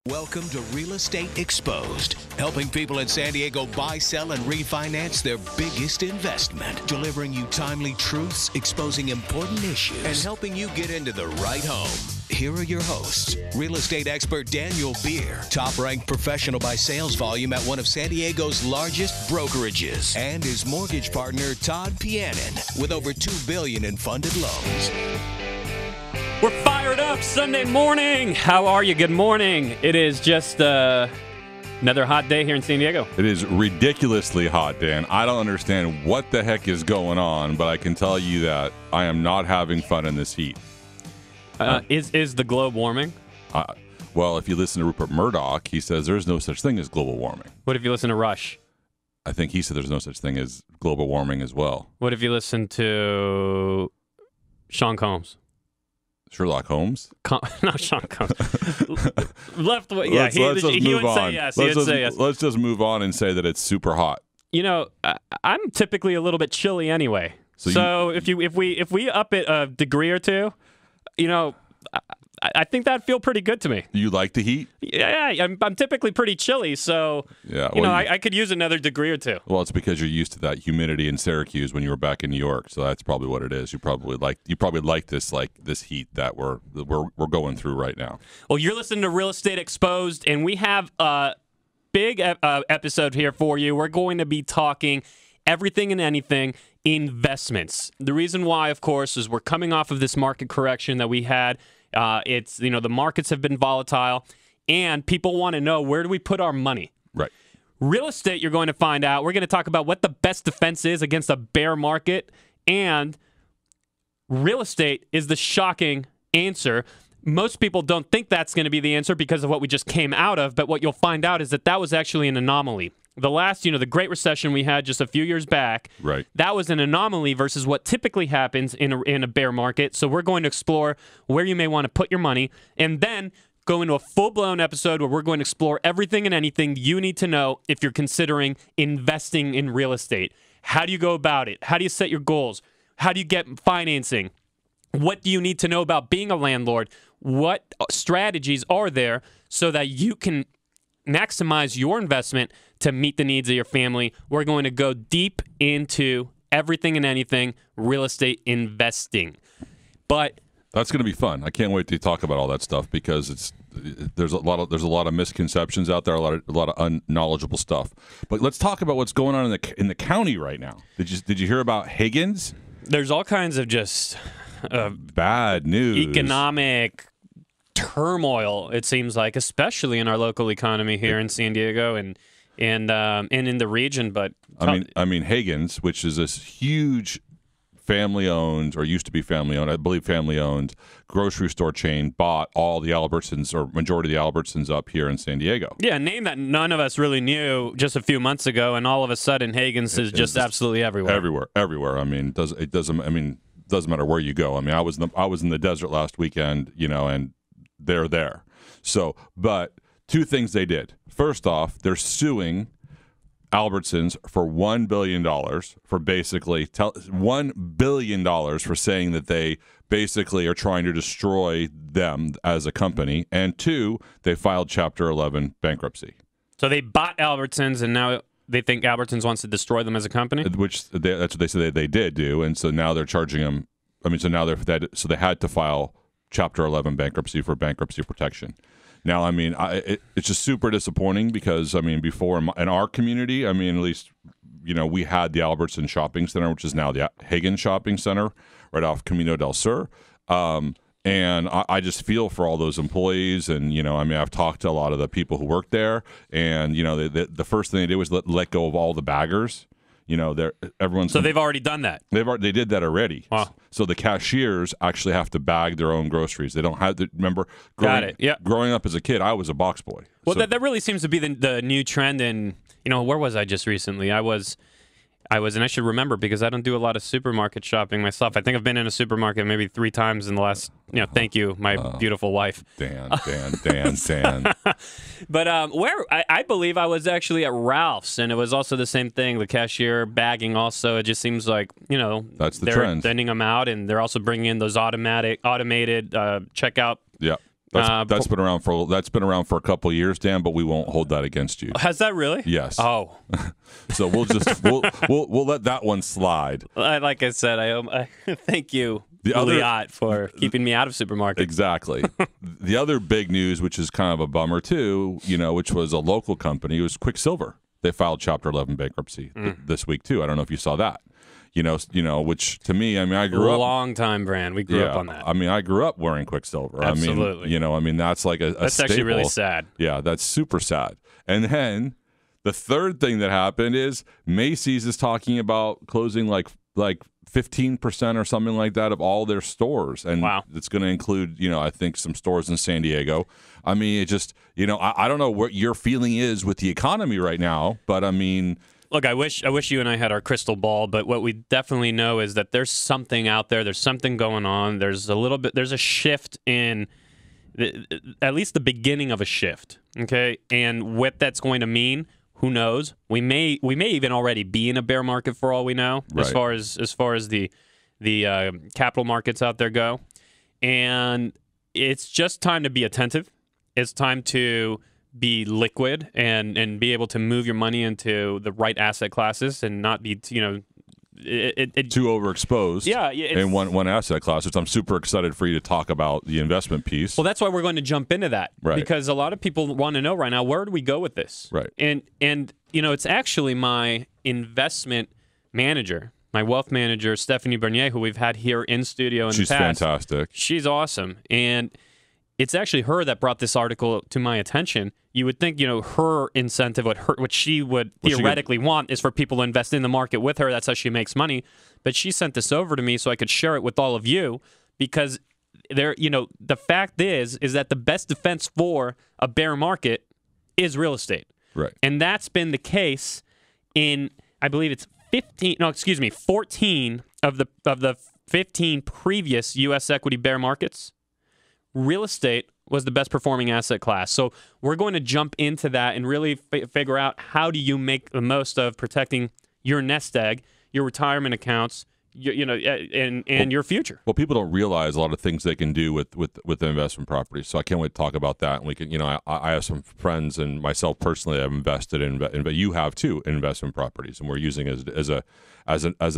Welcome to Real Estate Exposed, helping people in San Diego buy, sell, and refinance their biggest investment, delivering you timely truths, exposing important issues, and helping you get into the right home. Here are your hosts, real estate expert Daniel Beer, top-ranked professional by sales volume at one of San Diego's largest brokerages, and his mortgage partner, Todd Pianin, with over $2 billion in funded loans. We're fired up Sunday morning. How are you? Good morning. It is just another hot day here in San Diego. It is ridiculously hot, Dan. I don't understand what the heck is going on, but I can tell you that I am not having fun in this heat. Is the globe warming? Well, if you listen to Rupert Murdoch, he says there's no such thing as global warming. What if you listen to Rush? I think he said there's no such thing as global warming as well. What if you listen to Sean Combs? Sherlock Holmes? Not Sean Combs. Left way. Yeah, he would say yes. He would say yes. Let's just move on and say that it's super hot. You know, I'm typically a little bit chilly anyway. So if we up it a degree or two, you know, I think that'd feel pretty good to me. You like the heat? Yeah, I'm typically pretty chilly, so yeah, I could use another degree or two. Well, it's because you're used to that humidity in Syracuse when you were back in New York, so that's probably what it is. You probably like this heat that we're going through right now. Well, you're listening to Real Estate Exposed, and we have a big episode here for you. We're going to be talking everything and anything investments. The reason why, of course, is we're coming off of this market correction that we had. It's the markets have been volatile, and people want to know, where do we put our money? Right. Real estate, you're going to find out. We're going to talk about what the best defense is against a bear market, and real estate is the shocking answer. Most people don't think that's going to be the answer because of what we just came out of, but what you'll find out is that was actually an anomaly. The last, the Great Recession we had just a few years back, right, that was an anomaly versus what typically happens in a bear market. So we're going to explore where you may want to put your money, and then go into a full-blown episode where we're going to explore everything and anything you need to know if you're considering investing in real estate. How do you go about it? How do you set your goals? How do you get financing? What do you need to know about being a landlord? What strategies are there so that you can maximize your investment to meet the needs of your family? We're going to go deep into everything and anything real estate investing. But that's going to be fun. I can't wait to talk about all that stuff because there's a lot of misconceptions out there, a lot of unknowledgeable stuff. But let's talk about what's going on in the county right now. Did you hear about Higgins? There's all kinds of just bad news, economic turmoil, it seems like, especially in our local economy here in San Diego and in the region. But I mean Higgins, which is this huge family-owned, or used to be family-owned, I believe family-owned grocery store chain, bought all the Albertsons, or majority of the Albertsons, up here in San Diego. Yeah, a name that none of us really knew just a few months ago, and all of a sudden Higgins is just absolutely everywhere. Everywhere. I mean, it doesn't matter where you go. I mean, I was in the desert last weekend, and they're there. So, but two things they did. First off, they're suing Albertsons for $1 billion for basically $1 billion for saying that they basically are trying to destroy them as a company. And two, they filed Chapter 11 bankruptcy. So they bought Albertsons, and now they think Albertsons wants to destroy them as a company? That's what they said they did do. And so now they're charging them. I mean, so now they had to file Chapter 11 bankruptcy for bankruptcy protection. Now, I mean, it's just super disappointing because, I mean, before in our community, I mean, at least, we had the Albertson Shopping Center, which is now the Higgins Shopping Center, right off Camino del Sur. And I just feel for all those employees. And, I mean, I've talked to a lot of the people who work there. And, the first thing they did was let go of all the baggers. So they've already done that. They did that already. Wow. So the cashiers actually have to bag their own groceries. They don't have to remember. Growing up as a kid, I was a box boy. Well, so that really seems to be the new trend. And where was I just recently? I was, and I should remember because I don't do a lot of supermarket shopping myself. I think I've been in a supermarket maybe 3 times in the last, thank you, my beautiful wife. Dan. But where I believe I was actually at Ralph's, and it was also the same thing. The cashier bagging also. It just seems like, that's the they're trend. sending them out, and they're also bringing in those automated checkout. Yeah. That's been around for a couple of years, Dan. But we won't hold that against you. Has that really? Yes. Oh. So we'll let that one slide. Like I said, I thank you, Liat, for keeping me out of supermarkets. Exactly. The other big news, which is kind of a bummer too, which was a local company, was Quicksilver. They filed Chapter 11 bankruptcy this week too. I don't know if you saw that. Which to me, I grew up a long time brand. We grew up on that. I grew up wearing Quicksilver. Absolutely. That's like a that's staple. Actually really sad. Yeah, that's super sad. And then the third thing that happened is Macy's is talking about closing like 15% or something like that of all their stores, and it's going to include I think some stores in San Diego. It just I don't know what your feeling is with the economy right now, but Look, I wish you and I had our crystal ball, but what we definitely know is that there's something out there. There's something going on. There's a shift in, at least the beginning of a shift. Okay, and what that's going to mean, who knows? We may even already be in a bear market for all we know, right, as far as the capital markets out there go, and it's just time to be attentive. It's time to be liquid and be able to move your money into the right asset classes and not be too overexposed. Yeah, in one asset class, which I'm super excited for you to talk about the investment piece. Well, that's why we're going to jump into that, right? Because a lot of people want to know right now, where do we go with this, right? And it's actually my investment manager, my wealth manager, Stephanie Bernier, who we've had here in studio in the past. She's fantastic. She's awesome, and it's actually her that brought this article to my attention. You would think, her incentive, what she would theoretically want is for people to invest in the market with her. That's how she makes money. But she sent this over to me so I could share it with all of you, because the fact is that the best defense for a bear market is real estate. Right. And that's been the case in, I believe it's 14 of the 15 previous U.S. equity bear markets. Real estate was the best performing asset class. So we're going to jump into that and really figure out, how do you make the most of protecting your nest egg, your retirement accounts, and your future. Well, people don't realize a lot of things they can do with the investment properties. So I can't wait to talk about that. And we can, I have some friends and myself personally have invested in, but you have too, in investment properties, and we're using it as a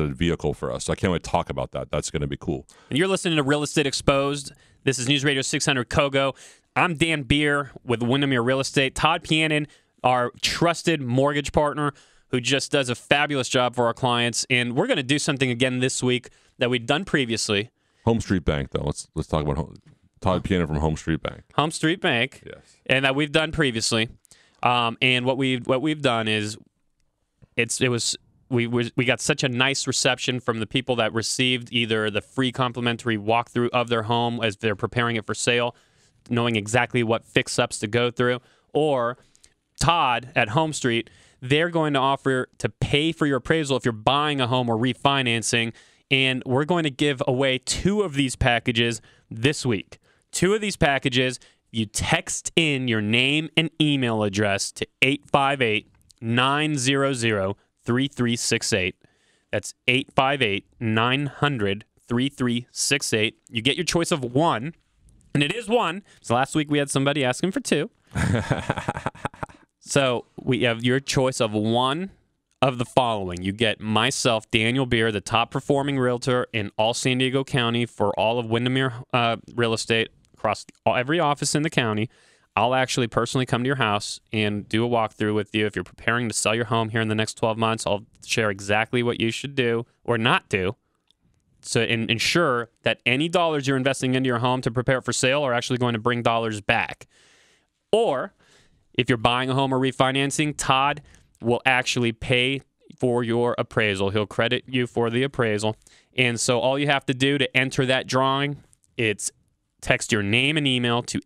vehicle for us. So I can't wait to talk about that. That's going to be cool. And you're listening to Real Estate Exposed. This is News Radio 600 KOGO. I'm Dan Beer with Windermere Real Estate. Todd Pianin, our trusted mortgage partner, who just does a fabulous job for our clients. And we're going to do something again this week that we've done previously. Home Street Bank, though. Let's talk about Todd Pianin from Home Street Bank. Home Street Bank. Yes. And that we've done previously. And what we've done is we got such a nice reception from the people that received either the free complimentary walkthrough of their home as they're preparing it for sale, knowing exactly what fix-ups to go through, or Todd at Home Street, they're going to offer to pay for your appraisal if you're buying a home or refinancing, and we're going to give away 2 of these packages this week. 2 of these packages, you text in your name and email address to 858-900-3368. That's 858-900-3368. You get your choice of 1, and it is 1. So last week we had somebody asking for 2. So we have your choice of 1 of the following. You get myself, Daniel Beer, the top performing realtor in all San Diego County for all of Windermere Real Estate across every office in the county. I'll actually personally come to your house and do a walkthrough with you. If you're preparing to sell your home here in the next 12 months, I'll share exactly what you should do or not do, so ensure that any dollars you're investing into your home to prepare it for sale are actually going to bring dollars back. Or if you're buying a home or refinancing, Todd will actually pay for your appraisal. He'll credit you for the appraisal. And so all you have to do to enter that drawing, it's text your name and email to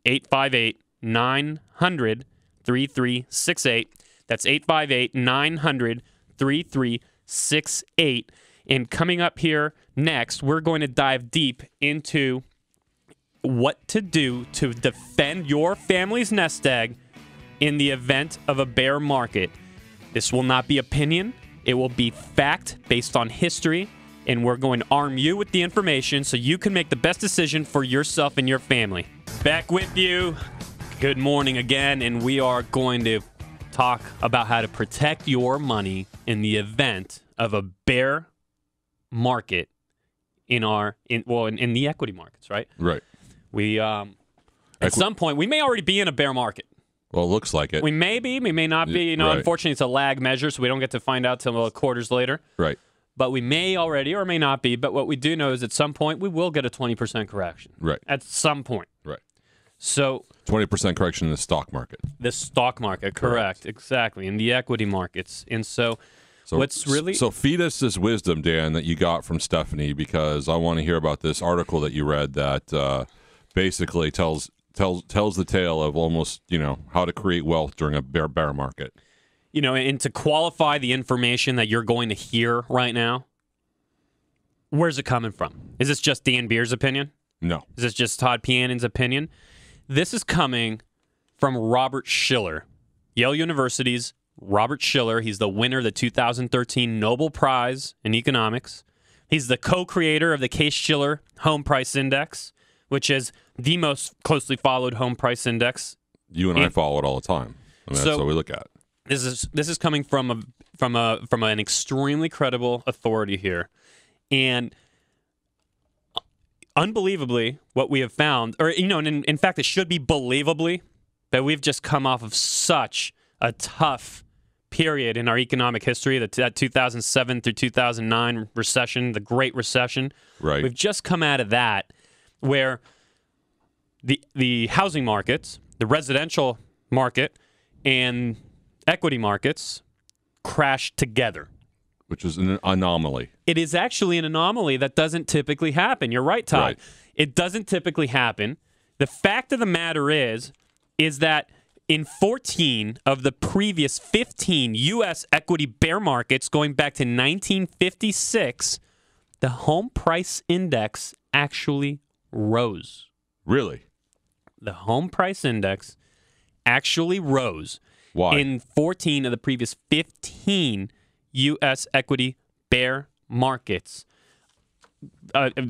858-900-3368. That's 858-900-3368. And coming up here next, we're going to dive deep into what to do to defend your family's nest egg in the event of a bear market. This will not be opinion. It will be fact based on history, and we're going to arm you with the information so you can make the best decision for yourself and your family. Back with you. Good morning again, and we are going to talk about how to protect your money in the event of a bear market in the equity markets, right? Right. We at some point we may already be in a bear market. Well, it looks like it. We may be, we may not be. Right. Unfortunately, it's a lag measure, so we don't get to find out till quarters later. Right. But we may already or may not be. But what we do know is at some point we will get a 20% correction. Right. At some point. Right. So 20% correction in the stock market. the stock market, correct. Exactly, in the equity markets. And so what's really... So feed us this wisdom, Dan, that you got from Stephanie, because I want to hear about this article that you read that basically tells the tale of almost, how to create wealth during a bear market. And to qualify the information that you're going to hear right now, where's it coming from? Is this just Dan Beer's opinion? No. Is this just Todd Pianon's opinion? This is coming from Robert Shiller, Yale University's Robert Shiller. He's the winner of the 2013 Nobel Prize in Economics. He's the co-creator of the Case-Shiller Home Price Index, which is the most closely followed home price index. You and I follow it all the time. That's what we look at. This is coming from an extremely credible authority here, and unbelievably, what we have found, or in fact, it should be believably, that we've just come off of such a tough period in our economic history, that 2007 through 2009 recession, the Great Recession. Right. We've just come out of that, where the housing markets, the residential market, and equity markets crashed together. Which is an anomaly. It is actually an anomaly that doesn't typically happen. You're right, Todd. Right. It doesn't typically happen. The fact of the matter is that in 14 of the previous 15 U.S. equity bear markets going back to 1956, the home price index actually rose. Really? The home price index actually rose. Why? In 14 of the previous 15 U.S. equity bear markets,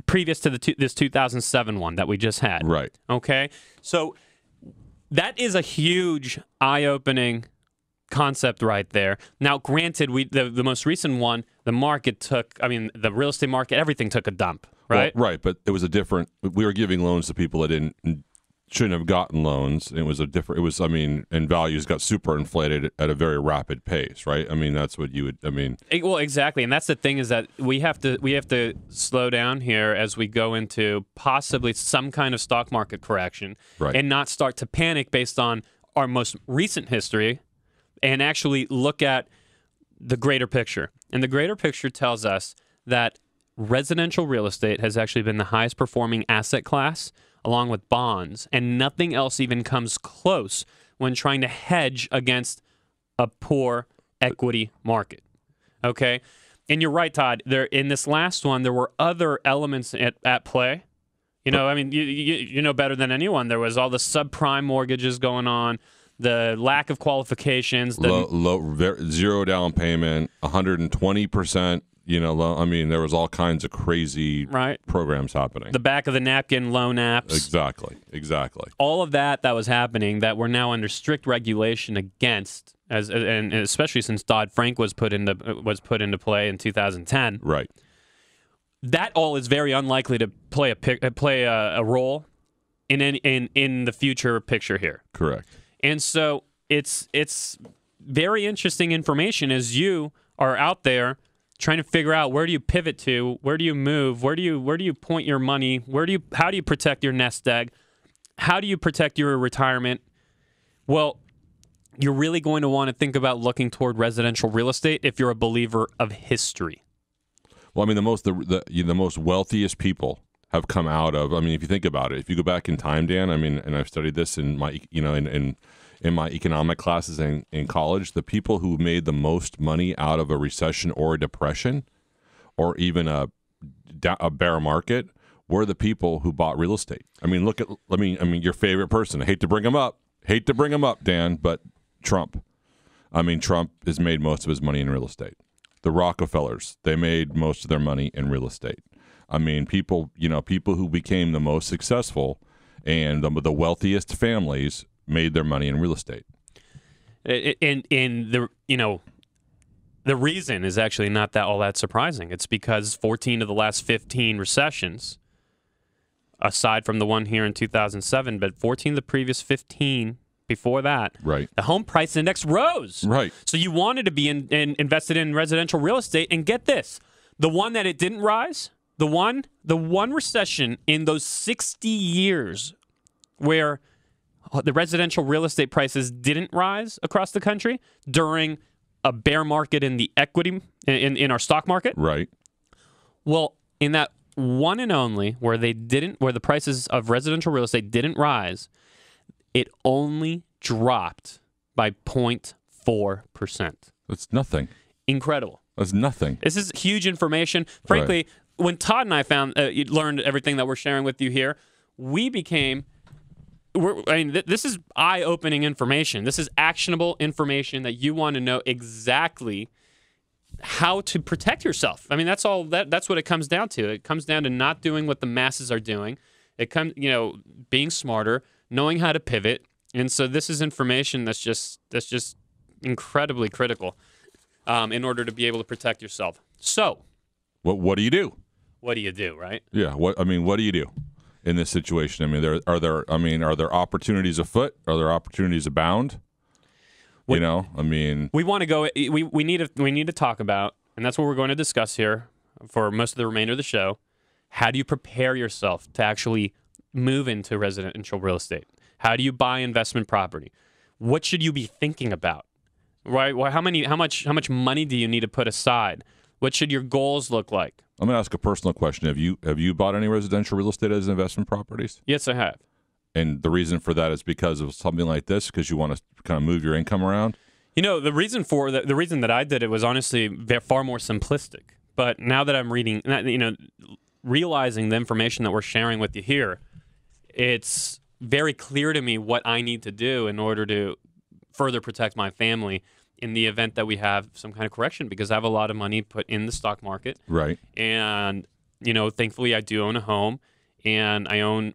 previous to this 2007 one that we just had. Right. Okay? So that is a huge eye-opening concept right there. Now, granted, the most recent one, the real estate market, everything took a dump, right? Well, right, but it was we were giving loans to people that shouldn't have gotten loans. And values got super inflated at a very rapid pace, right? That's what you would, Well, exactly. And that's the thing, is that we have to slow down here as we go into possibly some kind of stock market correction, right, and not start to panic based on our most recent history, and actually look at the greater picture. And the greater picture tells us that residential real estate has actually been the highest performing asset class, along with bonds, and nothing else even comes close when trying to hedge against a poor equity market. Okay? And you're right, Todd. In this last one, there were other elements at play. You know better than anyone. There was all the subprime mortgages going on, the lack of qualifications, zero down payment, 120%. There was all kinds of crazy programs happening. The back of the napkin loan apps. Exactly. All of that was happening, that we're now under strict regulation against, and especially since Dodd-Frank was put into play in 2010. Right. That all is very unlikely to play a role in the future picture here. Correct. And so it's very interesting information as you are out there trying to figure out, where do you pivot to, where do you move, where do you point your money, how do you protect your nest egg, how do you protect your retirement? Well, you're really going to want to think about looking toward residential real estate if you're a believer of history. Well, the most wealthiest people have come out of. If you think about it, if you go back in time, Dan. And I've studied this in my in my economic classes in college. The people who made the most money out of a recession or a depression, or even a bear market, were the people who bought real estate. Look at your favorite person. I hate to bring him up, Dan, but Trump. Trump has made most of his money in real estate. The Rockefellers, they made most of their money in real estate. People who became the most successful and the wealthiest families made their money in real estate. And the reason is actually not all that surprising. It's because 14 of the last 15 recessions, aside from the one here in 2007, but 14 of the previous 15 before that, right, the home price index rose. Right. So you wanted to be invested in residential real estate, and get this, the one that it didn't rise, the one recession in those 60 years where the residential real estate prices didn't rise across the country during a bear market in the equity in our stock market. Right. Well, in that one and only where the prices of residential real estate didn't rise, it only dropped by 0.4%. That's nothing. Incredible. That's nothing. This is huge information. Frankly, when Todd and I learned everything that we're sharing with you here, this is eye-opening information. This is actionable information that you want to know exactly how to protect yourself. I mean, that's what it comes down to. It comes down to not doing what the masses are doing. It comes, being smarter, knowing how to pivot. And so this is information that's just incredibly critical in order to be able to protect yourself. So, what do you do? What do you do, right? Yeah. What do you do in this situation? I mean, are there opportunities afoot? Are there opportunities abound? We want to go. We need to talk about, and that's what we're going to discuss here for most of the remainder of the show. How do you prepare yourself to actually move into residential real estate? How do you buy investment property? What should you be thinking about? Right? Well, how much money do you need to put aside? What should your goals look like? I'm going to ask a personal question. Have you bought any residential real estate as investment properties? Yes, I have. And the reason for that is because of something like this, because you want to kind of move your income around? The reason that I did it was honestly far more simplistic. But now that I'm reading, realizing the information that we're sharing with you here, it's very clear to me what I need to do in order to further protect my family in the event that we have some kind of correction, because I have a lot of money put in the stock market. Right. And, thankfully I do own a home, and I own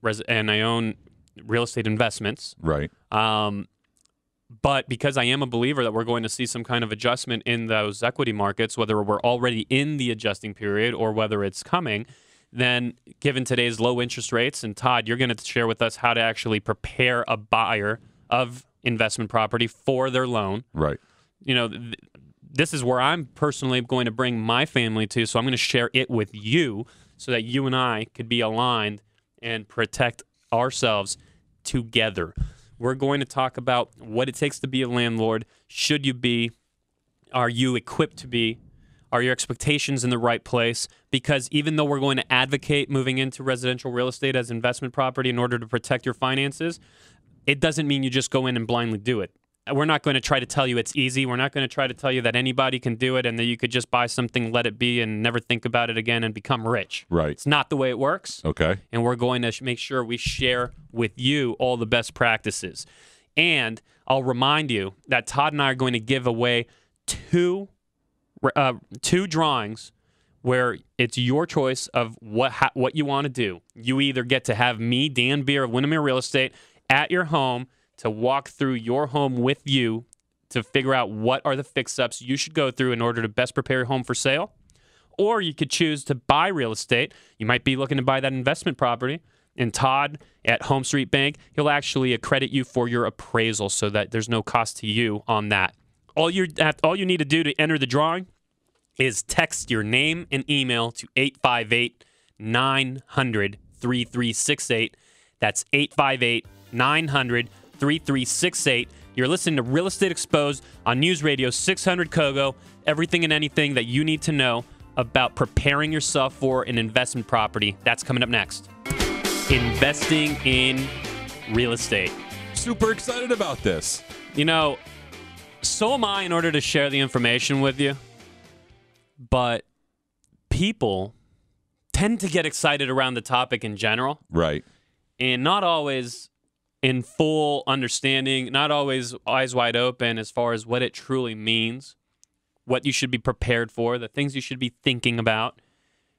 real estate investments. Right. But because I am a believer that we're going to see some kind of adjustment in those equity markets, whether we're already in the adjusting period or whether it's coming, then given today's low interest rates, and Todd, you're going to share with us how to actually prepare a buyer of investment property for their loan. Right. This is where I'm personally going to bring my family to, so I'm going to share it with you so that you and I could be aligned and protect ourselves together. We're going to talk about what it takes to be a landlord. Should you be? Are you equipped to be? Are your expectations in the right place? Because even though we're going to advocate moving into residential real estate as investment property in order to protect your finances, it doesn't mean you just go in and blindly do it. We're not going to try to tell you it's easy. We're not going to try to tell you that anybody can do it and that you could just buy something, let it be, and never think about it again and become rich. Right. It's not the way it works. Okay. And we're going to make sure we share with you all the best practices. And I'll remind you that Todd and I are going to give away two drawings where it's your choice of what you want to do. You either get to have me, Dan Beer of Windermere Real Estate, at your home to walk through your home with you to figure out what are the fix-ups you should go through in order to best prepare your home for sale. Or you could choose to buy real estate. You might be looking to buy that investment property. And Todd at Home Street Bank, he'll actually accredit you for your appraisal so that there's no cost to you on that. All you need to do to enter the drawing is text your name and email to 858-900-3368. That's 858-900-3368. You're listening to Real Estate Exposed on News Radio 600 KOGO. Everything and anything that you need to know about preparing yourself for an investment property. That's coming up next. Investing in real estate. Super excited about this. So am I in order to share the information with you. But people tend to get excited around the topic in general. Right. And not always in full understanding, not always eyes wide open as far as what it truly means, what you should be prepared for, the things you should be thinking about,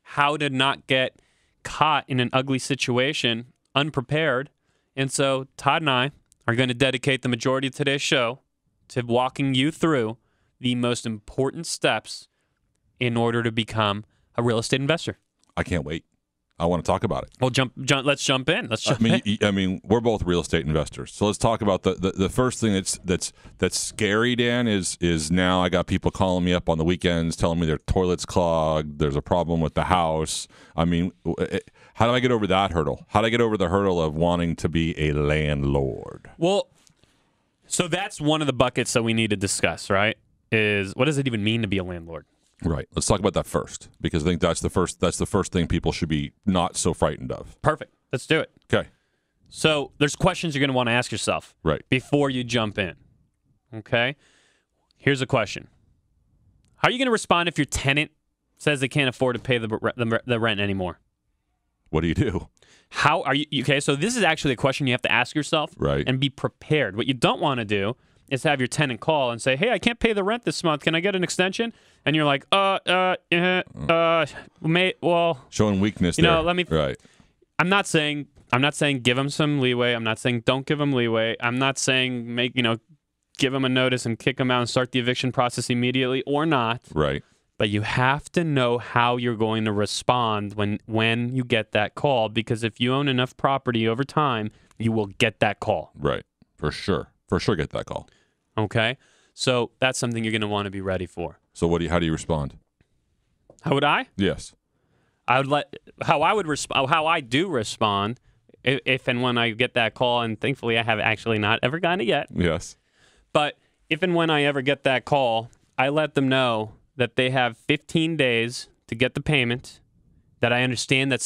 how to not get caught in an ugly situation unprepared, And so Todd and I are going to dedicate the majority of today's show to walking you through the most important steps in order to become a real estate investor. I can't wait. I want to talk about it. Well, let's jump in. I mean, we're both real estate investors, so let's talk about the first thing that's scary, Dan. Is now I got people calling me up on the weekends telling me their toilet's clogged. There's a problem with the house. I mean, how do I get over that hurdle? How do I get over the hurdle of wanting to be a landlord? Well, so that's one of the buckets that we need to discuss, right? Is what does it even mean to be a landlord? Right. Let's talk about that first, because I think that's the first thing people should be not so frightened of. Perfect. Let's do it. Okay. So there's questions you're going to want to ask yourself before you jump in. Okay? Here's a question. How are you going to respond if your tenant says they can't afford to pay the rent anymore? What do you do? How are you? Okay, so this is actually a question you have to ask yourself and be prepared. What you don't want to do is have your tenant call and say, "Hey, I can't pay the rent this month. Can I get an extension?" And you're like, showing weakness. You know, let me. Right. I'm not saying give them some leeway. I'm not saying don't give them leeway. I'm not saying give them a notice and kick them out and start the eviction process immediately or not. Right. But you have to know how you're going to respond when you get that call, because if you own enough property over time, you will get that call. Right. For sure. For sure get that call. Okay? So that's something you're going to want to be ready for. So how do you respond? How would I? Yes. How I do respond if and when I get that call, and thankfully I have actually not ever gotten it yet. Yes. But if and when I ever get that call, I let them know that they have 15 days to get the payment, that I understand that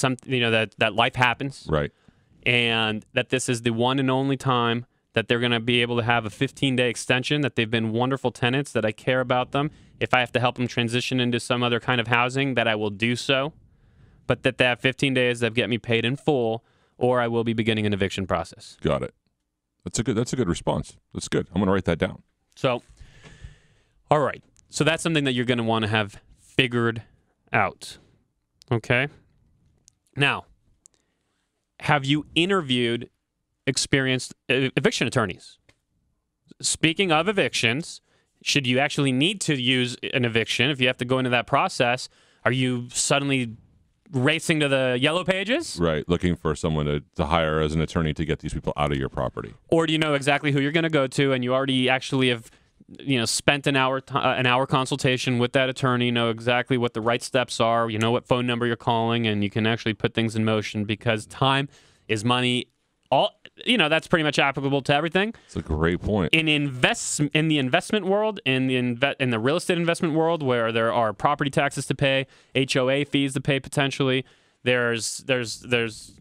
that life happens. Right. And that this is the one and only time that they're going to be able to have a 15-day extension, that they've been wonderful tenants, that I care about them. If I have to help them transition into some other kind of housing, that I will do so. But that they have 15 days that get me paid in full, or I will be beginning an eviction process. Got it. That's a good response. That's good. I'm going to write that down. So, all right. So that's something that you're going to want to have figured out. Okay? Now, have you interviewed experienced eviction attorneys? Speaking of evictions, should you actually need to use an eviction, if you have to go into that process, are you suddenly racing to the yellow pages? Right, looking for someone to hire as an attorney to get these people out of your property. Or do you know exactly who you're going to go to, and you already actually have spent an hour consultation with that attorney, know exactly what the right steps are, you know what phone number you're calling, and you can actually put things in motion, because time is money. That's pretty much applicable to everything. It's a great point. In the investment world, in the real estate investment world, where there are property taxes to pay, HOA fees to pay potentially, there's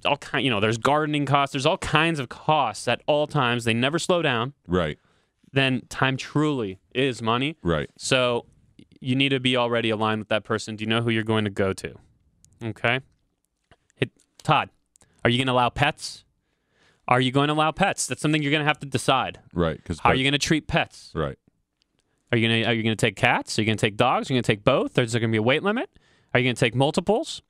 all there's gardening costs, there's all kinds of costs at all times. They never slow down. Right. Then time truly is money. Right. So you need to be already aligned with that person. Do you know who you're going to go to? Okay. Hey, Todd, are you going to allow pets? Are you going to allow pets? That's something you're going to have to decide. Right. How are you going to treat pets? Right. Are you going to take cats? Are you going to take dogs? Are you going to take both? Is there going to be a weight limit? Are you going to take multiples?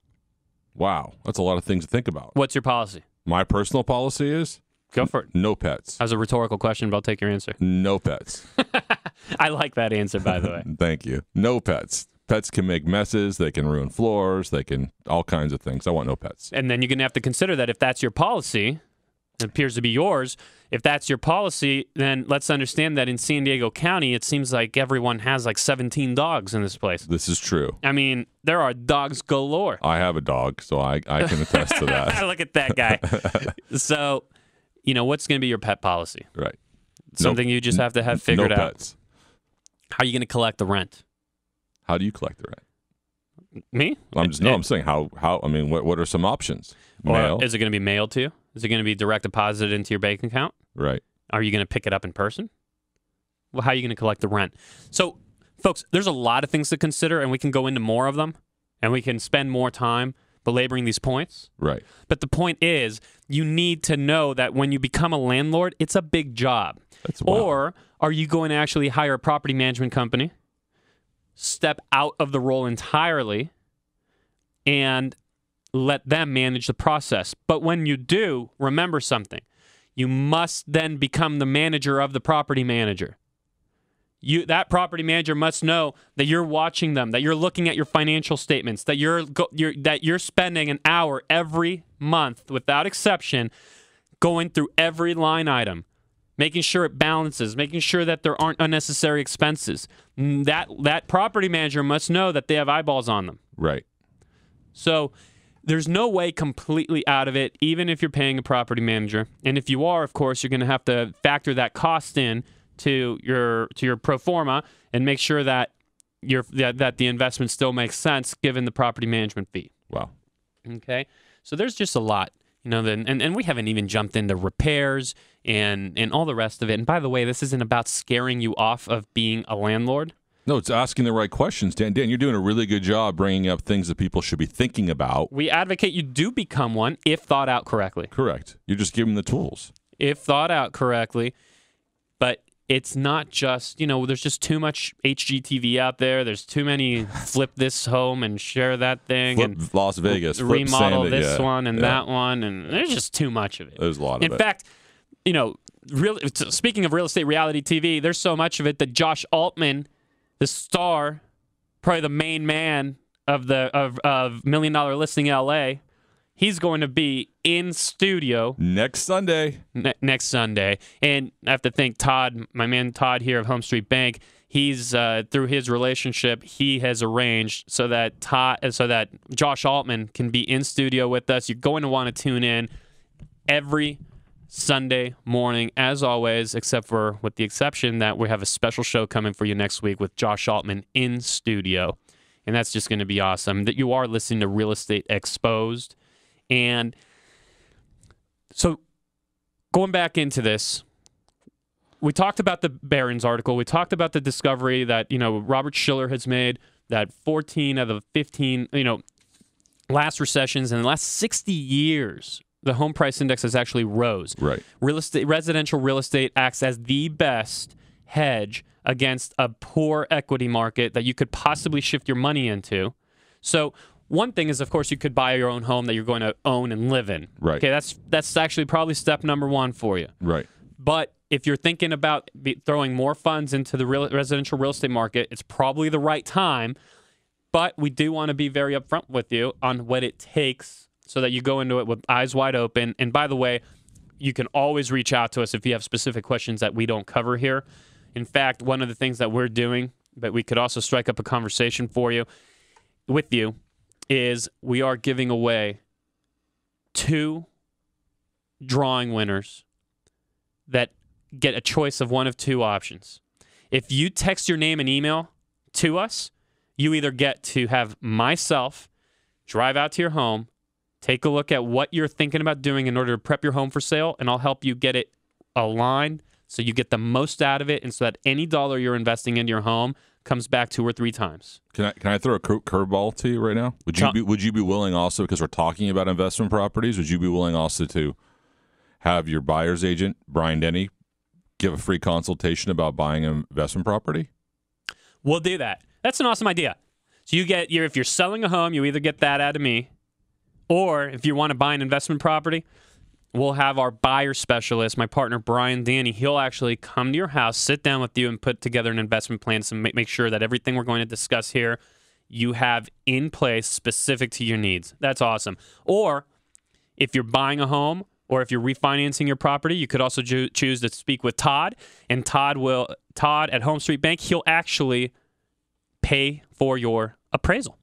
Wow. That's a lot of things to think about. What's your policy? My personal policy is? Go for it. No pets. That was a rhetorical question, but I'll take your answer. No pets. I like that answer, by the way. Thank you. No pets. Pets can make messes. They can ruin floors. They can all kinds of things. I want no pets. And then you're going to have to consider that if that's your policy, it appears to be yours. If that's your policy, then let's understand that in San Diego County, it seems like everyone has like 17 dogs in this place. This is true. I mean, there are dogs galore. I have a dog, so I can attest to that. Look at that guy. So, what's going to be your pet policy? Right. Something you just have to have figured out. No pets. How are you going to collect the rent? How do you collect the rent? Me? I'm saying how. I mean, what are some options? Mail? Is it going to be mailed to you? Is it going to be direct deposited into your bank account? Right. Are you going to pick it up in person? Well, how are you going to collect the rent? So, folks, there's a lot of things to consider, and we can go into more of them, and we can spend more time belaboring these points. Right. But the point is, you need to know that when you become a landlord, it's a big job. That's wild. Or are you going to actually hire a property management company, step out of the role entirely, and let them manage the process? But when you do, remember something. you must then become the manager of the property manager. That property manager must know that you're watching them, that you're looking at your financial statements, that you're spending an hour every month, without exception, going through every line item, making sure it balances, making sure that there aren't unnecessary expenses. That property manager must know that they have eyeballs on them. Right. So there's no way completely out of it, even if you're paying a property manager. And if you are, of course, you're going to have to factor that cost in to your pro forma and make sure that that the investment still makes sense given the property management fee. Wow. Okay. So there's just a lot, and we haven't even jumped into repairs and all the rest of it. And by the way, this isn't about scaring you off of being a landlord. No, it's asking the right questions, Dan. Dan, you're doing a really good job bringing up things that people should be thinking about. We advocate you do become one if thought out correctly. Correct. You're just giving the tools. If thought out correctly. But it's not just, there's just too much HGTV out there. There's too many flip this home and share that thing. Flip and Las Vegas. Flip remodel Santa, this one and that one. And there's just too much of it. There's a lot of it. In fact, speaking of real estate reality TV, there's so much of it that Josh Altman, the star, probably the main man of $1 Million Listing LA, he's going to be in studio next Sunday. Next Sunday. And I have to thank Todd, my man Todd here of Home Street Bank. He's through his relationship, he has arranged so that Josh Altman can be in studio with us. You're going to want to tune in every Sunday morning, as always, with the exception that we have a special show coming for you next week with Josh Altman in studio. And that's just going to be awesome. That you are listening to Real Estate Exposed. And so going back into this, we talked about the Barron's article. We talked about the discovery that, Robert Shiller has made that 14 of the 15, last recessions in the last 60 years, the home price index has actually rose. Right. Residential real estate acts as the best hedge against a poor equity market that you could possibly shift your money into. So one thing is, of course, you could buy your own home that you're going to own and live in. Right. Okay, that's actually probably step number one for you. Right. But if you're thinking about throwing more funds into the residential real estate market, it's probably the right time. But we do want to be very upfront with you on what it takes so that you go into it with eyes wide open. And by the way, you can always reach out to us if you have specific questions that we don't cover here. In fact, one of the things that we're doing, but we could also strike up a conversation with you, is we are giving away 2 drawing winners that get a choice of one of 2 options. If you text your name and email to us, you either get to have myself drive out to your home, take a look at what you're thinking about doing in order to prep your home for sale, and I'll help you get it aligned so you get the most out of it, and so that any dollar you're investing into your home comes back 2 or 3 times. Can I throw a curveball to you right now? Would you be willing also, because we're talking about investment properties, would you be willing also to have your buyer's agent, Brian Denny, give a free consultation about buying an investment property? We'll do that. That's an awesome idea. So if you're selling a home, you either get that out of me, or if you want to buy an investment property, we'll have our buyer specialist, my partner, Brian Danny. He'll actually come to your house, sit down with you, and put together an investment plan to make sure that everything we're going to discuss here you have in place specific to your needs. That's awesome. Or if you're buying a home or if you're refinancing your property, you could also choose to speak with Todd. And Todd at Home Street Bank, he'll actually pay for your appraisal.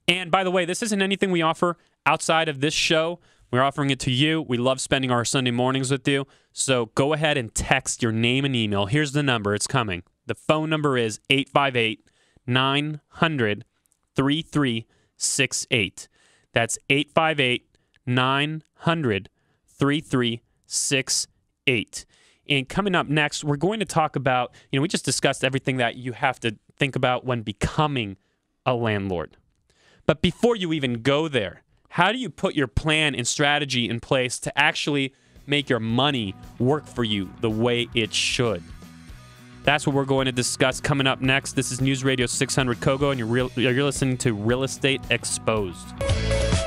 And by the way, this isn't anything we offer outside of this show. We're offering it to you. We love spending our Sunday mornings with you. So go ahead and text your name and email. Here's the number. It's coming. The phone number is 858-900-3368. That's 858-900-3368. And coming up next, we're going to talk about, we just discussed everything that you have to think about when becoming a landlord. But before you even go there, how do you put your plan and strategy in place to actually make your money work for you the way it should? That's what we're going to discuss coming up next. This is News Radio 600 KOGO, and you're listening to Real Estate Exposed.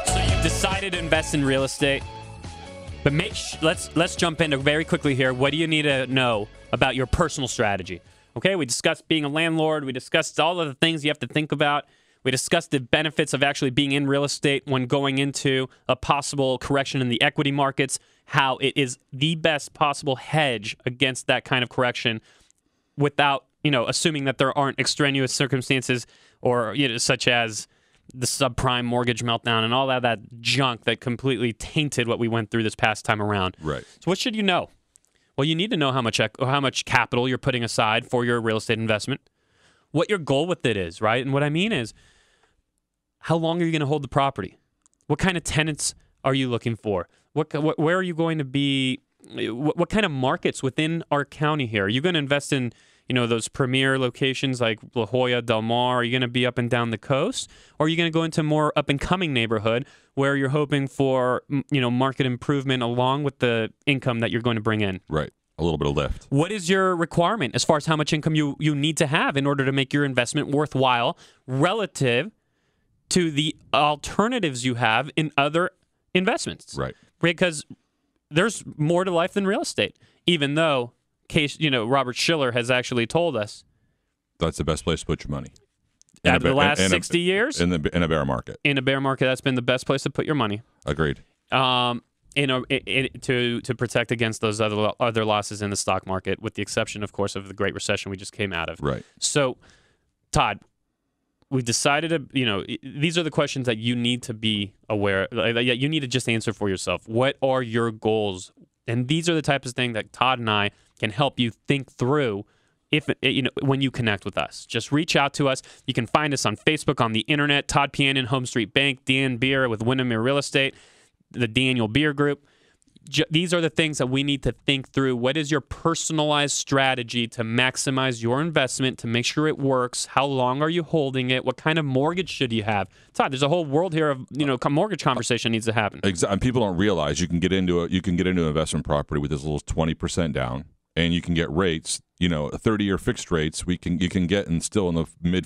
So you've decided to invest in real estate. But let's jump into very quickly here. What do you need to know about your personal strategy? Okay, we discussed being a landlord. We discussed all of the things you have to think about. We discussed the benefits of actually being in real estate when going into a possible correction in the equity markets, how it is the best possible hedge against that kind of correction without, assuming that there aren't extraneous circumstances or, such as the subprime mortgage meltdown and all that junk that completely tainted what we went through this past time around. Right. So what should you know? Well, you need to know how much capital you're putting aside for your real estate investment, what your goal with it is, right? And what I mean is, how long are you going to hold the property? What kind of tenants are you looking for? Where are you going to be? What kind of markets within our county here? Are you going to invest in, those premier locations like La Jolla, Del Mar? Are you going to be up and down the coast? Or are you going to go into more up-and-coming neighborhood where you're hoping for, market improvement along with the income that you're going to bring in? Right. A little bit of lift. What is your requirement as far as how much income you need to have in order to make your investment worthwhile relative to the alternatives you have in other investments? Right. Because there's more to life than real estate, even though Robert Schiller has actually told us that's the best place to put your money. Out of the last 60 years? In a bear market. In a bear market, that's been the best place to put your money. Agreed. To protect against those other losses in the stock market, with the exception, of course, of the Great Recession we just came out of. Right. So, Todd, we've decided to, these are the questions that you need to be aware, you need to just answer for yourself. What are your goals? And these are the types of things that Todd and I can help you think through when you connect with us. Just reach out to us. You can find us on Facebook, on the internet, Todd Pianin, Home Street Bank, Dan Beer with Windermere Real Estate, the Daniel Beer Group. These are the things that we need to think through. What is your personalized strategy to maximize your investment, to make sure it works? How long are you holding it? What kind of mortgage should you have? Todd, there's a whole world here of mortgage conversation needs to happen. Exactly. And people don't realize you can get into an investment property with as little as 20% down, and you can get rates. 30-year fixed rates you can get and still in the mid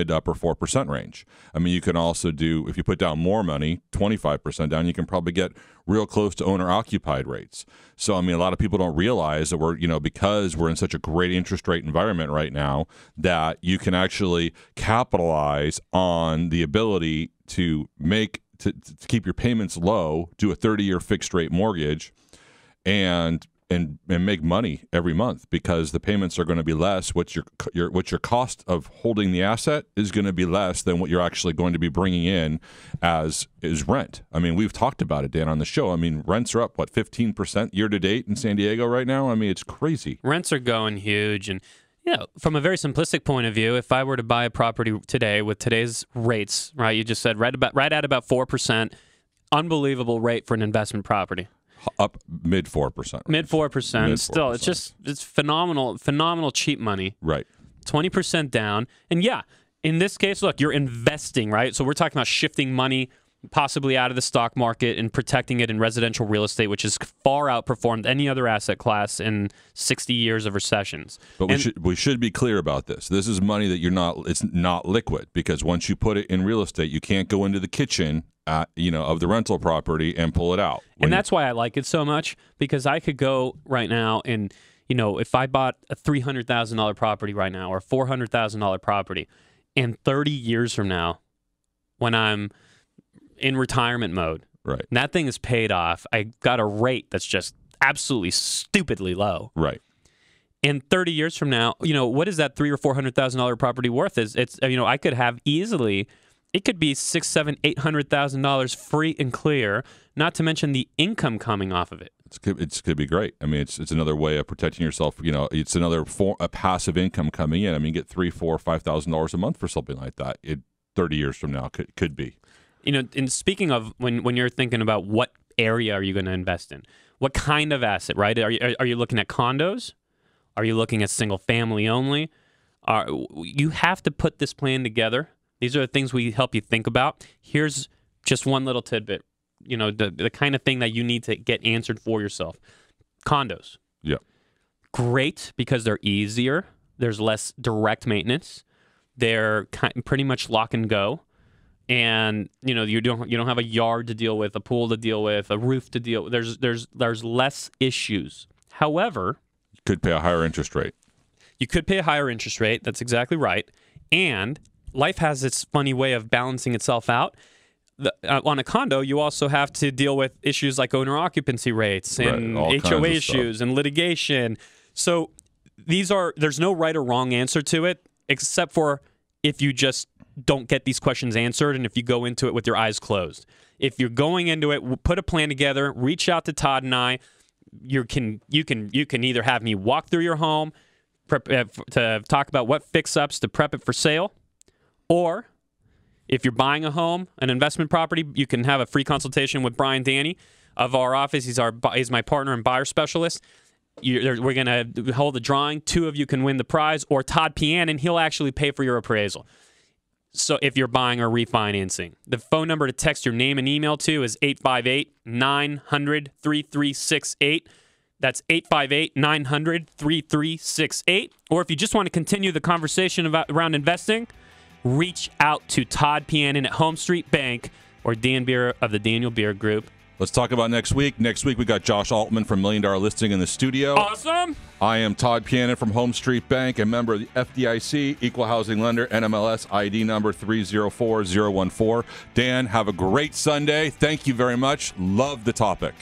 to upper 4% range. I mean, you can also do, if you put down more money, 25% down, you can probably get real close to owner-occupied rates. So, I mean, a lot of people don't realize that because we're in such a great interest rate environment right now, that you can actually capitalize on the ability to keep your payments low, do a 30-year fixed rate mortgage, and make money every month, because the payments are going to be less. What's your cost of holding the asset is going to be less than what you're actually going to be bringing in as is rent. I mean, we've talked about it, Dan, on the show. I mean, rents are up 15% year to date in San Diego right now. I mean, it's crazy. Rents are going huge, and from a very simplistic point of view, if I were to buy a property today with today's rates, right? You just said right at about 4%, unbelievable rate for an investment property. Up mid 4%. Mid 4%. Still, it's phenomenal cheap money. Right. 20% down. And in this case, look, you're investing, right? So we're talking about shifting money possibly out of the stock market and protecting it in residential real estate, which has far outperformed any other asset class in 60 years of recessions. But we should be clear about this. This is money that it's not liquid, because once you put it in real estate, you can't go into the kitchen of the rental property and pull it out. And that's why I like it so much, because I could go right now and, if I bought a $300,000 property right now or a $400,000 property, and 30 years from now, when I'm in retirement mode, right, and that thing is paid off, I got a rate that's just absolutely stupidly low. Right. And 30 years from now, what is that $300,000 or $400,000 property worth? I could have easily. It could be $600,000, $700,000, $800,000 free and clear, not to mention the income coming off of it. It's could be great. I mean, it's another way of protecting yourself. It's another a passive income coming in. I mean, get $3,000, $4,000, $5,000 a month for something like that. 30 years from now could be. And speaking of when you're thinking about what area are you going to invest in, what kind of asset, right? Are you looking at condos? Are you looking at single family only? You have to put this plan together. These are the things we help you think about. Here's just one little tidbit, the kind of thing that you need to get answered for yourself. Condos. Yeah. Great, because they're easier. There's less direct maintenance. They're pretty much lock and go. and you don't have a yard to deal with, a pool to deal with, a roof to deal with. There's less issues. However, you could pay a higher interest rate. You could pay a higher interest rate. That's exactly right. And life has its funny way of balancing itself out. On a condo, you also have to deal with issues like owner occupancy rates and HOA issues and litigation. So there's no right or wrong answer to it, except for if you just don't get these questions answered and if you go into it with your eyes closed. If you're going into it, put a plan together, reach out to Todd and I. You can either have me walk through your home to talk about what fix-ups to prep it for sale, or if you're buying a home, an investment property, you can have a free consultation with Brian Danny of our office. He's my partner and buyer specialist. We're going to hold a drawing. 2 of you can win the prize, or Todd Pianin, he'll actually pay for your appraisal. So if you're buying or refinancing, the phone number to text your name and email to is 858-900-3368. That's 858-900-3368. Or if you just want to continue the conversation around investing, reach out to Todd Pianin at Home Street Bank or Dan Beer of the Daniel Beer Group. Let's talk about next week. Next week, we got Josh Altman from $1 Million Listing in the studio. Awesome. I am Todd Pianin from Home Street Bank, a member of the FDIC, Equal Housing Lender, NMLS ID number 304014. Dan, have a great Sunday. Thank you very much. Love the topic.